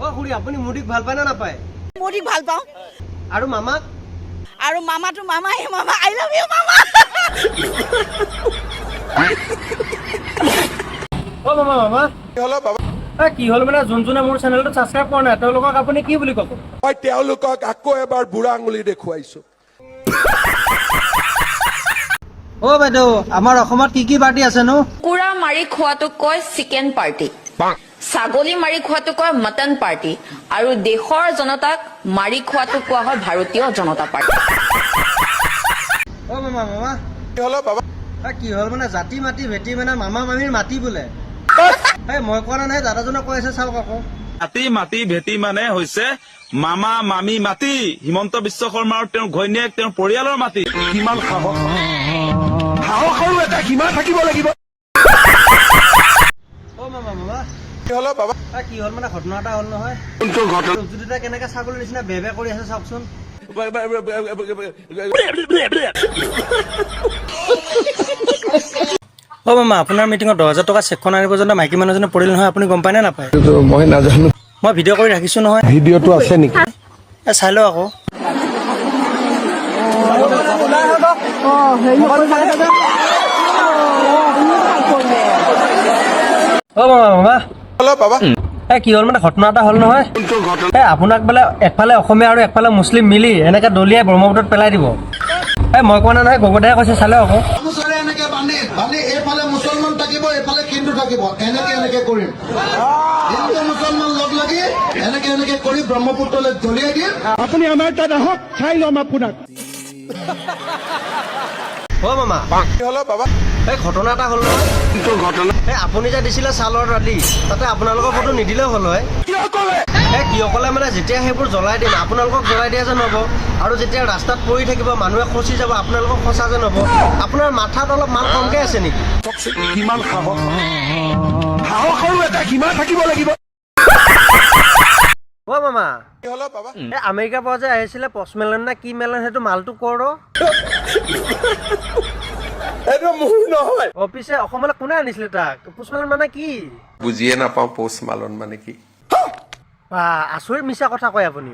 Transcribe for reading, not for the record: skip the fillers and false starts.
অ খুৰী আপুনি মুদিক ভাল পায় না নাপায়? মুদিক ভাল পাওঁ। আৰু মামাক? আৰু মামাটো মামাই মামা আই লাভ ইউ মামা। অ মামা মামা কি হলো বাবা? কি হ'ল মানে যোনে মোৰ চেনেলটো ছাবস্ক্ৰাইব কৰা নাই তেওঁলোকক আপুনি কি বুলি ক'ব? মই তেওঁলোকক আকৌ এবাৰ বুঢ়া আঙুলি দেখুৱাইছো। অ বাইদেউ আমাৰ অসমত কি পাৰ্টি আছে নো? কুকুৰা মাৰি খোৱাটোক কয় চিকেন পাৰ্টি, ছাগলী মাৰি খোৱাটোক কয় মটন পাৰ্টি, আৰু দেশৰ জনতাক মাৰি খোৱাটোক কোৱা হয় ভাৰতীয় জনতা পাৰ্টি। অ মামা মামা কি হলো বাবা? কি হ'ল মানে জাতি মাতি ভেটি মানে মামা মামীৰ মাতি বোলে। মই কোৱা নাই দাদাজনে কৈ আছে চাওক আকৌ। জাতি মাতি ভেটি মানে হৈছে মামা মামী মাটি। হিমন্ত বিশ্ব শৰ্মা আৰু তেওঁৰ ঘৈণীয়েক তেওঁৰ পৰিয়ালৰ মাটি। কিমান সাহস আৰু এটা সীমা থাকিব লাগিব। অ মামা মামা কি হলো বাবা? কি হ'ল মানে ঘটনা এটা হ'ল নহয়। কোনটো ঘটনা? দুটা কেনেকে ছাগলীৰ নিচিনা বে কৰি আছে চাওকচোন। অ মামা আপোনাৰ মিটিঙত 10,000 টকা চেকখন আনিব যাওঁতে মাইকী মানুহজনে পৰিল নহয়, আপুনি গম পায় নে নাপায়? মই নাজানো। মই ভিডিঅ' কৰি ৰাখিছো নহয়। ভিডিঅ'টো আছে নেকি? চাই লওঁ আকৌ। অ মামা মামা হলো বাবা? কি হ'ল মানে ঘটনা এটা হ'ল নহয়। কোনটো ঘটনা? আপোনাক বোলে একফালে অসমীয়া আৰু একফালে মুছলিম মিলি এনেকে দলিয়াই ব্ৰহ্মপুত্ৰত পেলাই দিব। মই কোৱা নাই নহয়, গগদায়ে কৈছে চালে আকৌ। এনেকে বান্ধি এইফালে মুছলমান থাকিব এইফালে হিন্দু থাকিব এনেকে কৰিম। হিন্দু মুছলমান লগ লাগি এনেকে কৰি ব্ৰহ্মপুত্ৰলৈ দলিয়াই দিম। আপুনি আমাৰ তাত আহক, চাই ল'ম আপোনাক। অ মামা কি হলো বাবা? ঘটনা এটা হ'ল নহয়। কোনটো ঘটনা? আপুনি যে দিছিলে ছালৰ ৰালি তাতে আপোনালোকৰ ফটো নিদিলেও হ'ল হয়। কিয় ক'লে? কিয় ক'লে মানে যেতিয়া সেইবোৰ জ্বলাই দিম আপোনালোকক জ্বলাই দিয়া যেন হ'ব, আৰু যেতিয়া ৰাস্তাত পৰি থাকিব মানুহে খচি যাব আপোনালোকক খচা যেন হ'ব। আপোনাৰ মাথাত অলপ মান কমকে আছে নেকি? কিমান সাহস আৰু এটা সীমা থাকিব লাগিব। অ মামা কি হলো বাবা? আমেৰিকাৰ পৰা যে আহিছিলে পচমেলন নে কি মেলন সেইটো মালটো কৰ। এইটো মোৰ নহয়। পিছে অসমলৈ কোনে আনিছিলে তাক? পচমেলন মানে কি? বুজিয়ে নাপাওঁ পৌষ মালন মানে কি। আচৰিত মিছা কথা কয় আপুনি।